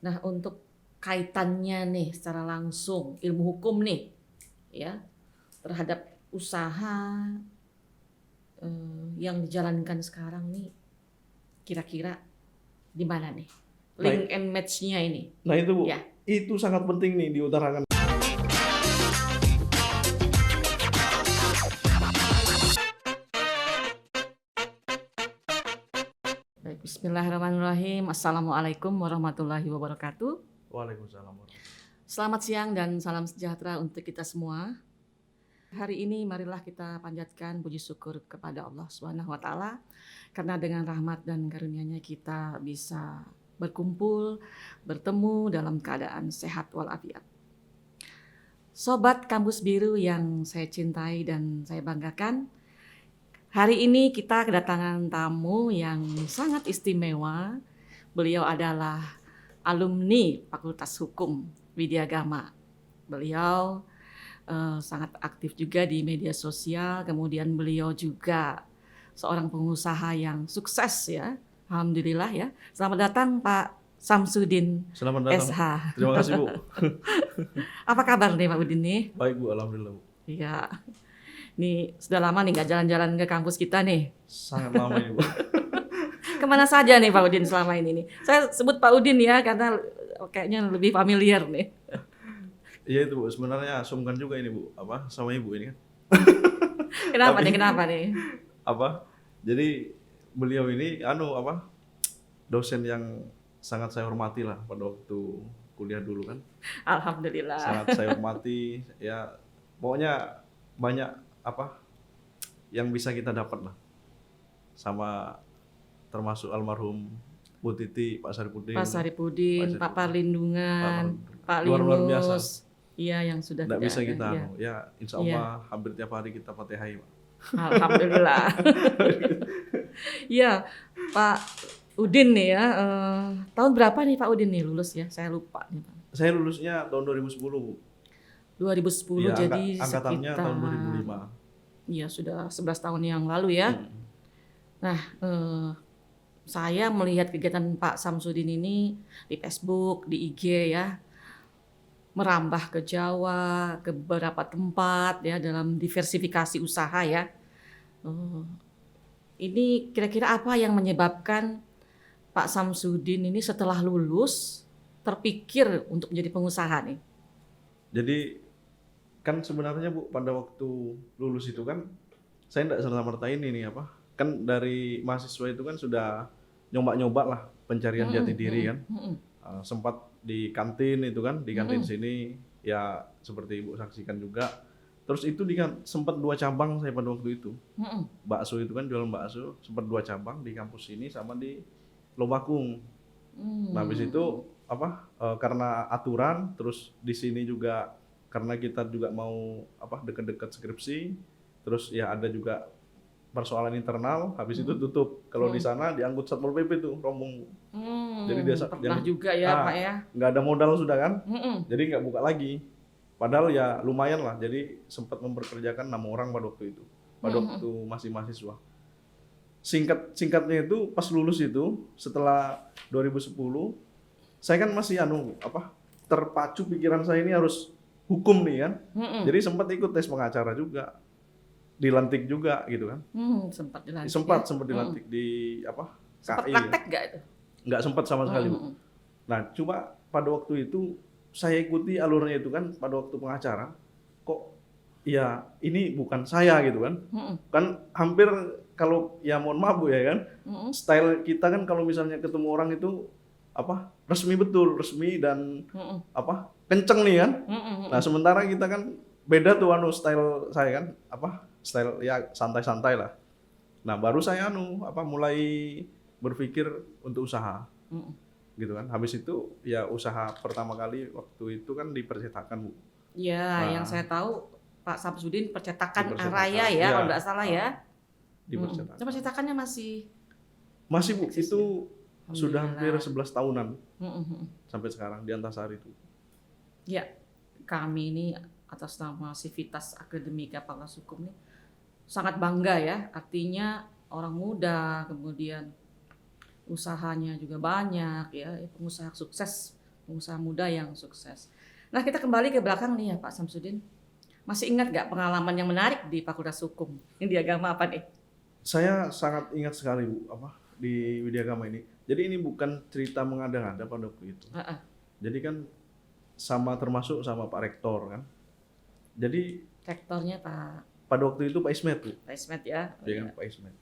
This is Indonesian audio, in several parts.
Nah, untuk kaitannya nih secara langsung ilmu hukum nih ya terhadap usaha yang dijalankan sekarang nih kira-kira di mana nih? Nah, Link and match-nya ini. nah itu Bu, Ya. itu sangat penting nih diutarakan. Baik, bismillahirrahmanirrahim. Assalamualaikum warahmatullahi wabarakatuh. Waalaikumsalam. Selamat siang dan salam sejahtera untuk kita semua. Hari ini marilah kita panjatkan puji syukur kepada Allah Subhanahu wa taala karena dengan rahmat dan karunia-Nya kita bisa berkumpul, bertemu dalam keadaan sehat walafiat. Sobat Kampus Biru yang saya cintai dan saya banggakan, hari ini kita kedatangan tamu yang sangat istimewa. Beliau adalah alumni Fakultas Hukum Widyagama. Beliau sangat aktif juga di media sosial, kemudian beliau juga seorang pengusaha yang sukses ya, alhamdulillah ya. Selamat datang Pak Samsudin Selamat datang. SH. Terima kasih Bu. Apa kabar nih Pak Udin nih? Baik Bu, alhamdulillah Bu. Iya, nih sudah lama nih nggak jalan-jalan ke kampus kita nih. Sangat lama ini Bu. Kemana saja nih Pak Udin selama ini nih? Saya sebut Pak Udin ya karena kayaknya lebih familiar nih. Iya itu Bu, sebenarnya sungkan juga ini Bu, sama Ibu ini kan. Kenapa Tapi- nih? Kenapa nih? Jadi beliau ini dosen yang sangat saya hormati lah pada waktu kuliah dulu kan. Alhamdulillah. Sangat saya hormati ya, pokoknya banyak yang bisa kita dapat lah sama termasuk almarhum Bu Titi, Pak Saripudin. Pak Saripudin, Pak Parlindungan, Pak Luar biasa. Linus. Iya, yang sudah Nggak tidak bisa ada, kita iya. ya insya Allah hampir tiap hari kita fatihai Pak. Alhamdulillah. Iya, Pak Udin nih ya. Tahun berapa nih Pak Udin nih lulus ya? Saya lupa nih Pak. Saya lulusnya tahun 2010 Bu. 2010 Ya, jadi angkatannya sekitar tahun 2005. Iya, sudah 11 tahun yang lalu ya. Nah, saya melihat kegiatan Pak Samsudin ini di Facebook, di IG ya, merambah ke Jawa, ke beberapa tempat ya dalam diversifikasi usaha ya. Ini kira-kira apa yang menyebabkan Pak Samsudin ini setelah lulus terpikir untuk menjadi pengusaha nih? Jadi kan sebenarnya Bu pada waktu lulus itu kan saya tidak serta-merta ini nih kan dari mahasiswa itu kan sudah nyoba-nyoba lah pencarian jati diri kan. Sempat di kantin itu kan, di kantin sini ya seperti Ibu saksikan juga. Terus itu sempat 2 cabang saya pada waktu itu. Bakso itu kan jualan bakso, sempat 2 cabang di kampus ini sama di Lobakung. Nah, habis itu karena aturan, terus di sini juga karena kita juga mau dekat-dekat skripsi, terus ya ada juga persoalan internal, habis itu tutup. Kalau di sana diangkut Satpol PP tuh rombong. Jadi dia Pernah juga ya Pak ya. nggak ada modal sudah kan, jadi nggak buka lagi. Padahal ya lumayan lah, jadi sempat memperkerjakan 6 orang pada waktu itu, pada waktu masih mahasiswa. Singkatnya itu pas lulus itu setelah 2010, saya kan masih terpacu pikiran saya ini harus hukum nih kan. Jadi sempat ikut tes pengacara juga, dilantik juga gitu kan. Sempat dilantik. Sempat dilantik di Sempat KI. praktek nggak itu? Nggak sempat sama sekali Bu. Nah cuma pada waktu itu saya ikuti alurnya itu kan, pada waktu pengacara kok ya ini bukan saya gitu kan. Kan hampir kalau ya mohon maaf Bu ya kan, style kita kan kalau misalnya ketemu orang itu resmi betul, resmi dan kenceng nih kan. Nah sementara kita kan beda tuh style saya kan, style ya santai-santai lah. Nah baru saya mulai berpikir untuk usaha. Gitu kan. Habis itu ya usaha pertama kali waktu itu kan di percetakan Bu. Ya, yang saya tahu Pak Samsudin percetakan Di percetakan, Araya ya, ya. kalau nggak salah ya. Di percetakan. Percetakannya masih Masih Bu, eksis itu ya? sudah hampir Alhamdulillah. 11 tahunan sampai sekarang di Antasari itu. Ya, kami ini atas nama Civitas Akademika Fakultas Hukum ini sangat bangga ya. Artinya orang muda, kemudian usahanya juga banyak ya, pengusaha sukses pengusaha muda yang sukses. Nah, kita kembali ke belakang nih ya Pak Samsudin. Masih ingat nggak pengalaman yang menarik di Fakultas Hukum? Ini di agama apa nih? Saya sangat ingat sekali Bu, di Widyagama ini. Jadi ini bukan cerita mengada-ngada pada waktu itu. Jadi kan termasuk sama Pak Rektor kan. Jadi Rektornya Pak pada waktu itu Pak Ismet Bu. Pak Ismet ya. Iya kan, Pak Ismet.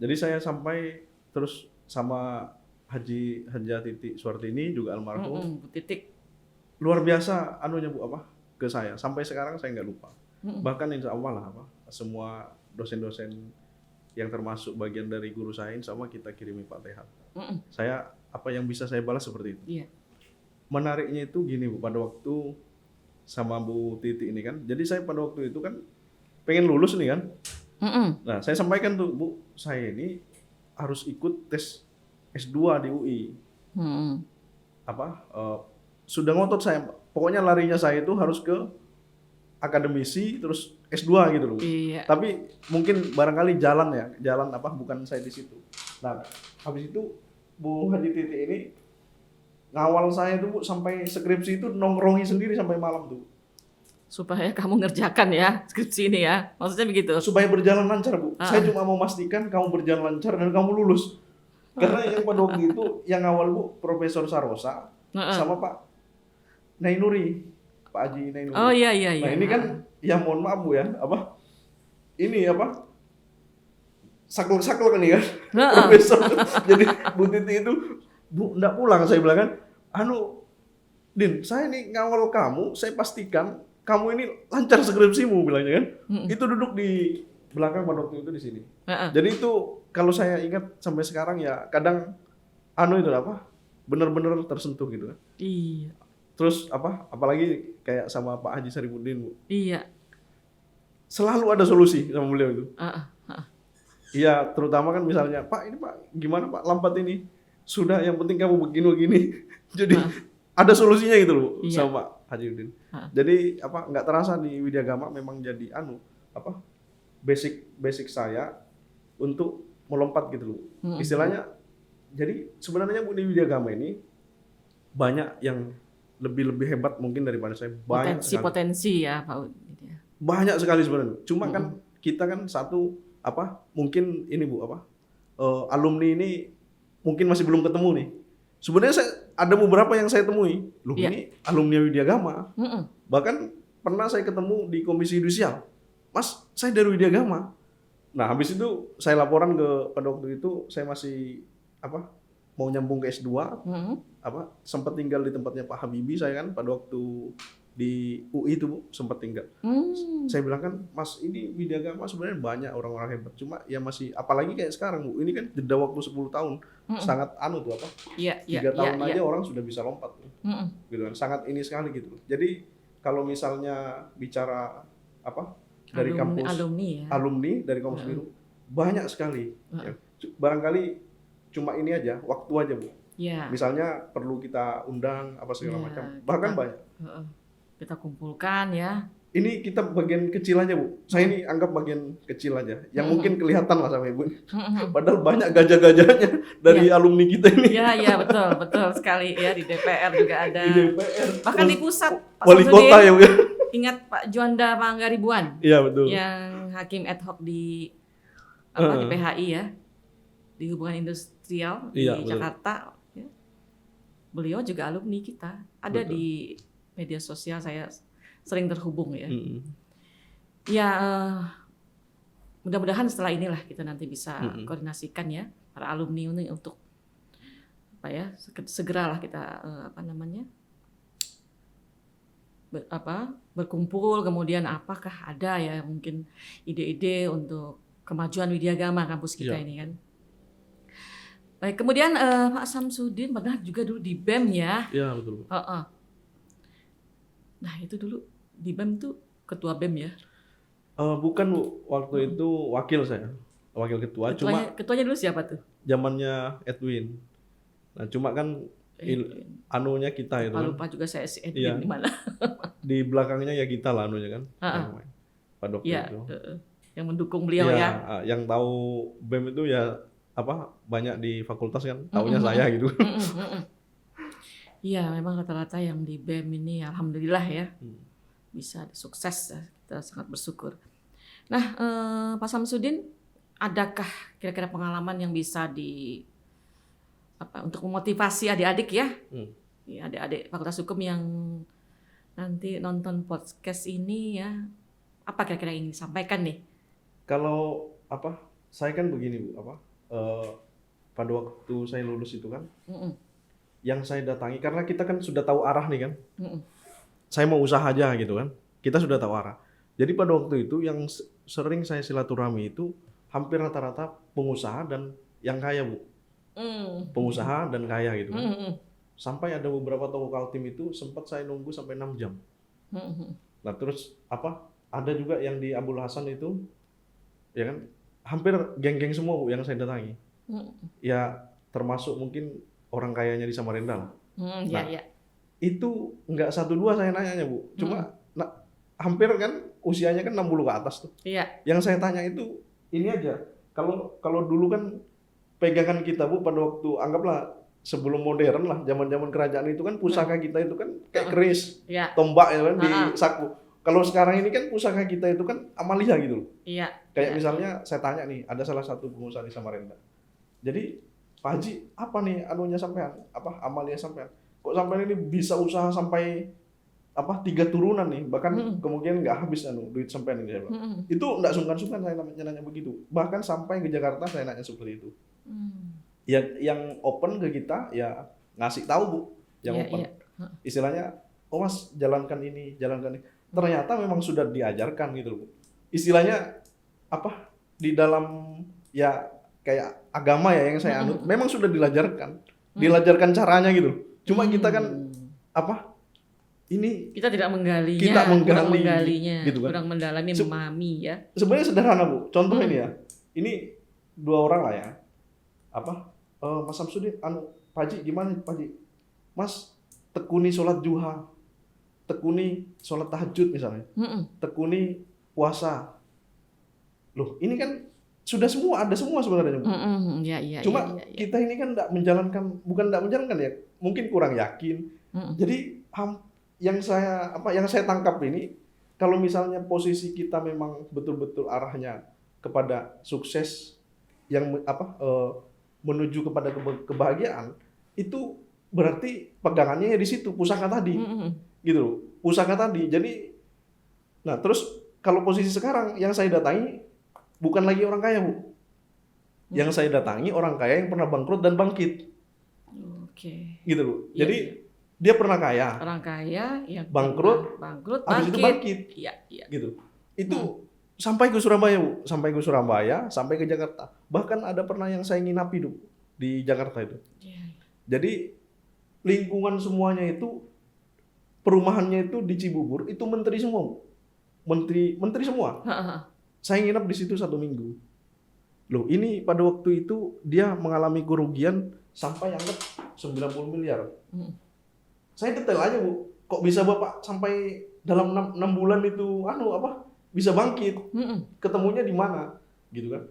Jadi saya sampai terus sama Hajah Titik Suartini juga almarhum. Bu Titik. Luar biasa anunya Bu ke saya. Sampai sekarang saya nggak lupa. Bahkan insya Allah lah semua dosen-dosen yang termasuk bagian dari guru saya sama kita kirimi Fatihah. Saya yang bisa saya balas seperti itu. Iya. Menariknya itu gini Bu, pada waktu sama Bu Titi ini kan. Jadi saya pada waktu itu kan pengen lulus nih kan. Nah, saya sampaikan tuh Bu, saya ini harus ikut tes S2 di UI. Sudah ngotot saya, pokoknya larinya saya itu harus ke akademisi terus S2 gitu loh. Iya. Tapi mungkin barangkali jalan bukan saya di situ. Nah, habis itu Bu Haji Titi ini ngawal saya tuh Bu sampai skripsi itu nongkrongi sendiri sampai malam tuh. Supaya kamu ngerjakan ya skripsi ini ya, maksudnya begitu. Supaya berjalan lancar Bu. Saya cuma mau memastikan kamu berjalan lancar dan kamu lulus. Karena yang pada waktu itu yang awal Bu Profesor Sarosa sama Pak Nainuri, Pak Haji Nainuri. Oh iya. Nah ini kan ya mohon maaf Bu ya, sakel-sakel kan ya Profesor. Jadi Bu Titi itu Bu enggak pulang, saya bilang kan, Din, saya nih ngawal kamu, saya pastikan kamu ini lancar skripsimu bilangnya kan. Itu duduk di belakang pada waktu itu di sini. Jadi itu kalau saya ingat sampai sekarang ya kadang benar-benar tersentuh gitu kan. Iya. Terus apalagi kayak sama Pak Haji Saripudin Bu. Iya. Selalu ada solusi sama beliau itu. Iya, terutama kan misalnya, Pak ini Pak gimana Pak lampat ini? Sudah, yang penting kamu begini. Jadi ada solusinya gitu loh sama Pak Haji Udin. Jadi nggak terasa di Widyagama memang jadi basic saya untuk melompat gitu loh. Istilahnya jadi sebenarnya Bu di Widyagama ini banyak yang lebih hebat mungkin daripada saya. Potensi ya Pak Ud. Banyak sekali sebenarnya. Cuma kan kita kan mungkin ini Bu alumni ini mungkin masih belum ketemu nih. Sebenarnya ada beberapa yang saya temui. Loh ini alumni Widyagama. Bahkan pernah saya ketemu di Komisi Yudisial. Mas, saya dari Widyagama. Nah, habis itu saya laporan pada waktu itu saya masih mau nyambung ke S2. Sempat tinggal di tempatnya Pak Habibie saya kan pada waktu di UI itu Bu, sempat tinggal. Saya bilang kan, Mas ini Widyagama sebenarnya banyak orang-orang hebat. Cuma ya masih, apalagi kayak sekarang Bu, ini kan jeda waktu 10 tahun. Sangat 3 tahun aja orang sudah bisa lompat. Gitu kan, sangat ini sekali gitu. Jadi kalau misalnya bicara dari kampus alumni dari kampus biru banyak sekali. Ya. Barangkali cuma ini aja, waktu aja Bu. Misalnya perlu kita undang segala macam. Bahkan banyak. Kita kumpulkan ya. Ini kita bagian kecil aja Bu. Saya ini anggap bagian kecil aja. Yang mungkin kelihatan lah sama Ibu. Padahal banyak gajah-gajahnya dari alumni kita ini. Iya betul sekali ya, di DPR juga ada. Di DPR. Bahkan di pusat. Wali kota ya Bu. Ingat Pak Juanda Panggaribuan? Iya betul. Yang hakim ad hoc di di PHI ya. Di hubungan industrial di Jakarta. Ya. Beliau juga alumni kita. Ada di media sosial saya sering terhubung ya. Ya mudah-mudahan setelah inilah kita nanti bisa koordinasikan ya para alumni ini untuk segeralah kita berkumpul, kemudian apakah ada ya mungkin ide-ide untuk kemajuan Widyagama kampus kita ini kan. Baik, kemudian Pak Samsudin pernah juga dulu di BEM ya. Iya betul. Nah itu dulu di BEM tuh ketua BEM ya? Bukan Bu, waktu itu wakil ketua. Ketuanya dulu siapa tuh? Zamannya Edwin. Nah cuma kan anunya kita itu kan. Lupa juga saya si Edwin di mana. Di belakangnya ya kita lah anunya kan. Pada waktu itu. Yang mendukung beliau ya. Yang tahu BEM itu ya banyak di fakultas kan, taunya saya gitu. Iya, memang rata-rata yang di BEM ini alhamdulillah ya Hmm. bisa sukses ya. Kita sangat bersyukur. Nah, Pak Samsudin, adakah kira-kira pengalaman yang bisa untuk memotivasi adik-adik ya? Hmm. Ya, adik-adik Fakultas Hukum yang nanti nonton podcast ini ya, apa kira-kira yang ingin disampaikan nih? Kalau saya kan begini Bu, eh, pada waktu saya lulus itu kan, Mm-mm, yang saya datangi karena kita kan sudah tahu arah nih kan, mm-mm, saya mau usaha aja gitu kan, kita sudah tahu arah. Jadi pada waktu itu yang sering saya silaturahmi itu hampir rata-rata pengusaha dan yang kaya Bu, mm, pengusaha dan kaya gitu kan. mm-mm, Sampai ada beberapa toko Kaltim itu sempat saya nunggu sampai 6 jam. mm-mm, Nah terus ada juga yang di Abul Hasan itu, ya kan, hampir geng-geng semua Bu yang saya datangi. mm-mm, Ya termasuk mungkin orang kayanya di Samarinda lah. ya, Nah ya. itu nggak satu dua saya nanya Bu, cuma hampir kan usianya kan 60 ke atas tuh. Iya. Yang saya tanya itu ini aja, kalau kalau dulu kan pegangan kita Bu pada waktu anggaplah sebelum modern lah, zaman-zaman kerajaan itu kan pusaka kita itu kan kayak keris, Iya. tombak ya kan di Ah, saku. Kalau sekarang ini kan pusaka kita itu kan amalia gitu loh. iya. Kayak Iya. misalnya saya tanya nih, ada salah satu pengusaha di Samarinda. Jadi, Pak Haji, apa nih anunya sampean? Amalia sampean? Kok sampean ini bisa usaha sampai 3 turunan nih, bahkan kemungkinan nggak habis duit sampean ini saya bilang. Mm-mm, Itu nggak sungkan-sungkan saya nanya begitu. Bahkan sampai ke Jakarta saya nanya seperti itu. mm. Ya yang open ke kita ya ngasih tahu Bu, yang Iya, open. iya. Istilahnya, oh Mas jalankan ini, jalankan ini. Ternyata memang sudah diajarkan gitu loh Bu. Istilahnya di dalam ya kayak agama ya yang saya anut, memang sudah diajarkan caranya gitu. Cuma kita kan ini Kita tidak menggalinya, kita kurang menggali menggalinya, gitu kan. kurang mendalami, memahami ya. Sebenarnya sederhana Bu. Contoh ini ya. Ini 2 orang lah ya. Mas Samsudin, Pak Haji gimana Pak Haji? Mas tekuni sholat duha, tekuni sholat tahajud misalnya, Mm-mm, tekuni puasa. Loh, ini kan sudah semua, ada semua sebenarnya Bu. mm-mm, iya, iya, Cuma iya, iya. kita ini kan bukan tidak menjalankan ya, mungkin kurang yakin. Mm-mm, Jadi yang saya tangkap ini, kalau misalnya posisi kita memang betul-betul arahnya kepada sukses yang menuju kepada kebahagiaan, itu berarti pegangannya di situ pusaka tadi, mm-mm, gitu loh. Pusaka tadi. Jadi, nah terus kalau posisi sekarang yang saya datangi bukan lagi orang kaya Bu, yang saya datangi orang kaya yang pernah bangkrut dan bangkit, Oke. gitu loh. Iya, Jadi iya. dia pernah kaya, Orang kaya yang bangkrut, bangkrut, habis itu bangkit. bangkit, Iya, iya. gitu. Itu sampai ke Surabaya Bu, sampai ke Jakarta. Bahkan ada pernah yang saya nginapi dulu di Jakarta itu. Iya. Jadi lingkungan semuanya itu, perumahannya itu di Cibubur itu menteri semua Bu. Menteri semua. Ha, ha, ha. Saya nginap di situ 1 minggu. Loh, ini pada waktu itu dia mengalami kerugian sampai anggap 90 miliar. Mm. Saya detail aja Bu, kok bisa Bapak sampai dalam 6 bulan itu bisa bangkit? Mm-mm, Ketemunya di mana? Gitu kan.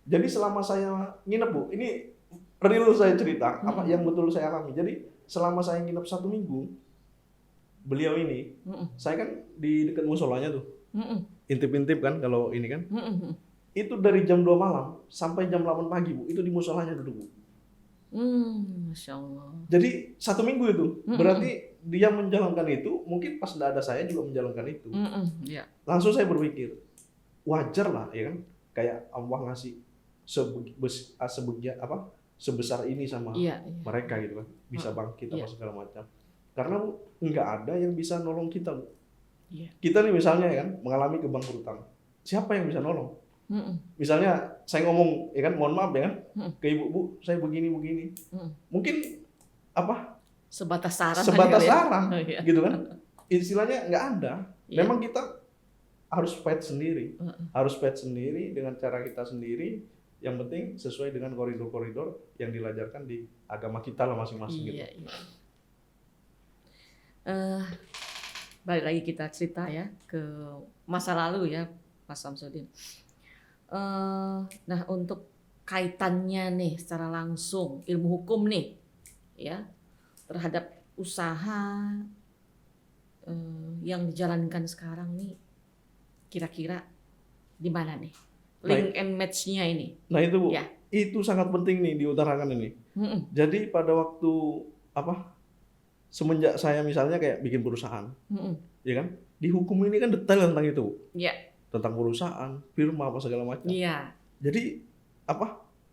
Jadi selama saya nginep Bu, ini real saya cerita, yang betul saya alami. Jadi selama saya nginep 1 minggu, beliau ini, saya kan di dekat musolanya tuh, mm-mm, intip-intip kan kalau ini kan. mm-mm. Itu dari jam 2 malam sampai jam 8 pagi Bu, itu di musolanya duduk Bu. Masya Allah. Jadi 1 minggu itu, berarti dia menjalankan itu, mungkin pas tidak ada saya juga menjalankan itu. Iya. Langsung saya berpikir, wajar lah ya kan, kayak Allah ngasih sebesar ini sama Iya, iya. mereka gitu kan, bisa bangkit Iya. segala macam. Karena Bu, nggak ada yang bisa nolong kita Bu. Iya. Kita nih misalnya ya kan mengalami kebangkrutan, siapa yang bisa nolong? Mm-mm, Misalnya saya ngomong ya kan, mohon maaf ya kan, ke ibu, Bu saya begini, mungkin Sebatas saran. sebatas kali ya. saran Oh, iya. gitu kan, istilahnya nggak ada. Iya. Memang kita harus fight sendiri, dengan cara kita sendiri. Yang penting sesuai dengan koridor-koridor yang diajarkan di agama kita lah masing-masing gitu. Iya, iya. Balik lagi kita cerita ya ke masa lalu ya, Pak Samsudin. Nah, untuk kaitannya nih secara langsung ilmu hukum nih ya terhadap usaha yang dijalankan sekarang nih kira-kira di mana nih? Link and match-nya ini. Nah itu Bu, Ya. itu sangat penting nih diutarakan ini. Mm-mm. Jadi pada waktu semenjak saya misalnya kayak bikin perusahaan, Mm-mm. ya kan? Di hukum ini kan detail tentang itu, Bu. Ya. Tentang perusahaan, firma apa segala macam. Iya. Jadi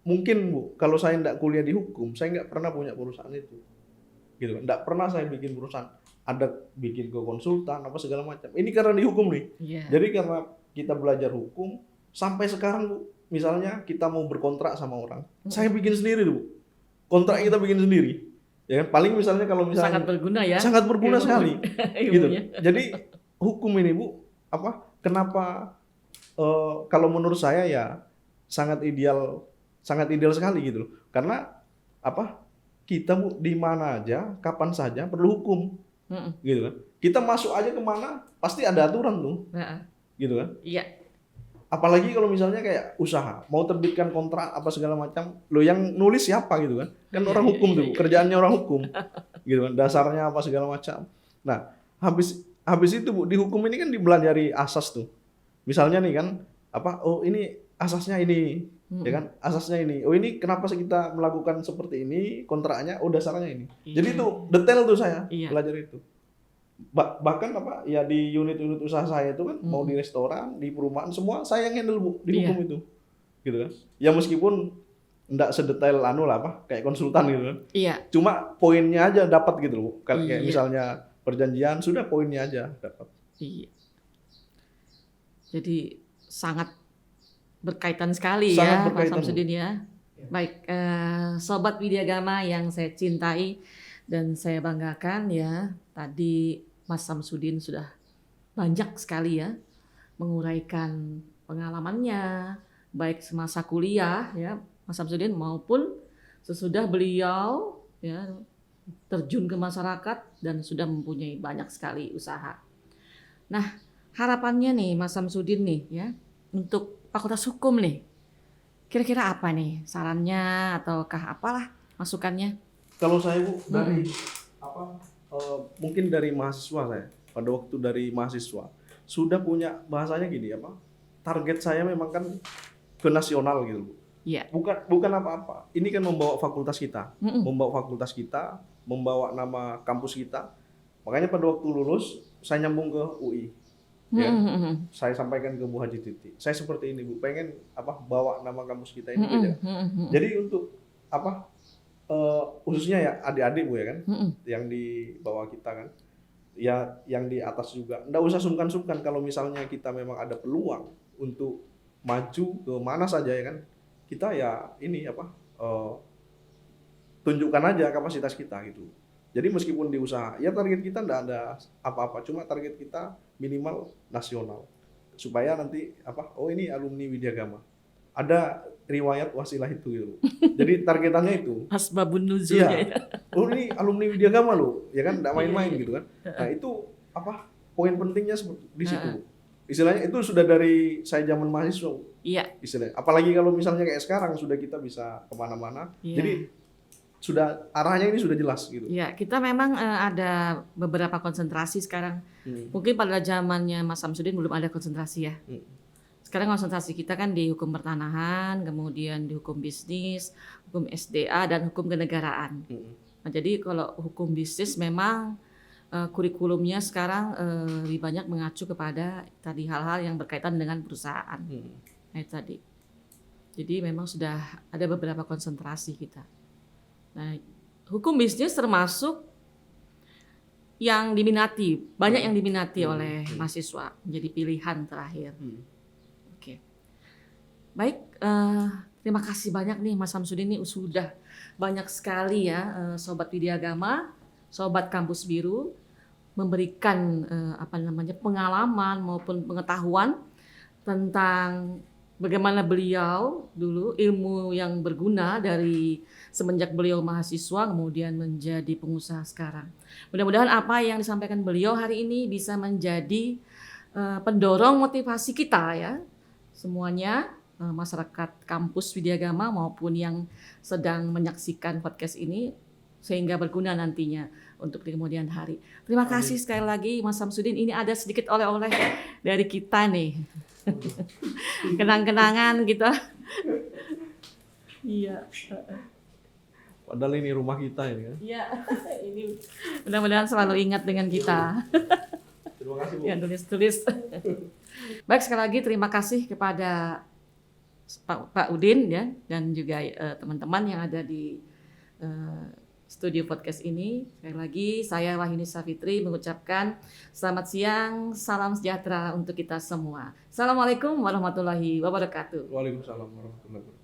mungkin Bu, kalau saya nggak kuliah di hukum, saya nggak pernah punya perusahaan itu, gitu kan? Nggak pernah saya bikin perusahaan, ada bikin ke konsultan apa segala macam. Ini karena di hukum nih. Iya. Jadi karena kita belajar hukum sampai sekarang Bu, misalnya kita mau berkontrak sama orang, saya bikin sendiri tuh Bu. Kontrak kita bikin sendiri. Ya kan? Paling misalnya kalau misalnya Sangat berguna ya. sangat berguna Ilmu- sekali. Gitu. ilmunya. Jadi hukum ini Bu, kenapa kalau menurut saya ya sangat ideal sekali gitu loh. Karena kita Bu di mana aja, kapan saja perlu hukum. Mm-mm. Gitu kan. Kita masuk aja kemana pasti ada aturan tuh. Nah, Gitu kan. iya. Apalagi kalau misalnya kayak usaha, mau terbitkan kontrak apa segala macam, lo yang nulis siapa gitu kan? Kan orang hukum tuh, kerjaannya orang hukum, gitu kan? Dasarnya apa segala macam. Nah, habis itu Bu, di hukum ini kan dibelajari asas tuh. Misalnya nih kan, oh ini asasnya ini, ya kan? Asasnya ini. Oh ini kenapa sih kita melakukan seperti ini? Kontraknya, oh dasarnya ini. Jadi itu detail tuh saya belajar itu. Bahkan ya di unit-unit usaha saya itu kan mau di restoran, di perumahan semua saya yang handle Bu di hukum itu. Gitu kan. Ya meskipun enggak sedetail kayak konsultan gitu kan. Iya. Cuma poinnya aja dapat gitu Bu. Kayak misalnya perjanjian sudah poinnya aja dapat. Iya. Jadi sangat berkaitan sekali Sangat ya berkaitan, Mas Samsudin ya. Baik, Sobat Widyagama yang saya cintai dan saya banggakan ya, tadi Mas Samsudin sudah banyak sekali ya menguraikan pengalamannya, baik semasa kuliah ya Mas Samsudin maupun sesudah beliau ya terjun ke masyarakat dan sudah mempunyai banyak sekali usaha. Nah, harapannya nih Mas Samsudin nih ya untuk Fakultas Hukum nih. Kira-kira apa nih sarannya ataukah apalah masukannya? Kalau saya Bu dari mungkin dari mahasiswa saya pada waktu dari mahasiswa sudah punya bahasanya gini target saya memang kan ke nasional gitu Bu. Iya. Bukan apa-apa. Ini kan membawa fakultas kita, membawa nama kampus kita. Makanya pada waktu lulus saya nyambung ke UI. Ya, saya sampaikan ke Bu Haji Titi. Saya seperti ini Bu, pengen bawa nama kampus kita ini aja. Jadi untuk khususnya ya adik-adik Bu ya kan, yang di bawah kita kan, ya yang di atas juga. Nggak usah sungkan-sungkan kalau misalnya kita memang ada peluang untuk maju ke mana saja ya kan, kita ya ini tunjukkan aja kapasitas kita gitu. Jadi meskipun di usaha, ya target kita nggak ada apa-apa, cuma target kita minimal nasional. Supaya nanti oh ini alumni Widyagama. Ada riwayat wasilah itu gitu. Jadi targetannya itu. Asbabun nuzulnya. Iya. Oh ini alumni Widyagama loh, ya kan nggak main-main gitu kan. Nah itu poin pentingnya di situ. Istilahnya itu sudah dari saya zaman mahasiswa. Iya. Istilahnya. Apalagi kalau misalnya kayak sekarang sudah kita bisa kemana-mana. Jadi sudah arahnya ini sudah jelas gitu. Ya, kita memang ada beberapa konsentrasi sekarang. Mungkin pada zamannya Mas Samsudin belum ada konsentrasi ya. Sekarang konsentrasi kita kan di hukum pertanahan, kemudian di hukum bisnis, hukum SDA dan hukum kenegaraan. Nah, jadi kalau hukum bisnis memang kurikulumnya sekarang lebih banyak mengacu kepada tadi hal-hal yang berkaitan dengan perusahaan. Nah, itu tadi. Jadi memang sudah ada beberapa konsentrasi kita. Nah, hukum bisnis termasuk yang diminati, banyak yang diminati oleh mahasiswa menjadi pilihan terakhir. Oke. Baik, terima kasih banyak nih Mas Samsudin, ini sudah banyak sekali ya Sobat Widyagama, Sobat Kampus Biru memberikan pengalaman maupun pengetahuan tentang bagaimana beliau dulu ilmu yang berguna dari semenjak beliau mahasiswa kemudian menjadi pengusaha sekarang. Mudah-mudahan apa yang disampaikan beliau hari ini bisa menjadi pendorong motivasi kita ya. Semuanya masyarakat kampus Widyagama maupun yang sedang menyaksikan podcast ini sehingga berguna nantinya untuk di kemudian hari. Terima kasih sekali lagi Mas Samsudin. Ini ada sedikit oleh-oleh dari kita nih. Kenang-kenangan kita. Iya. Padahal ini rumah kita ini kan. Iya. Ini mudah-mudahan selalu ingat dengan kita. Terima kasih Bu. Yang tulis-tulis. Baik, sekali lagi terima kasih kepada Pak Udin ya, dan juga teman-teman yang ada di studio podcast ini. Sekali lagi saya Wahyuni Safitri mengucapkan selamat siang, salam sejahtera untuk kita semua. Assalamualaikum warahmatullahi wabarakatuh. Waalaikumsalam warahmatullahi wabarakatuh.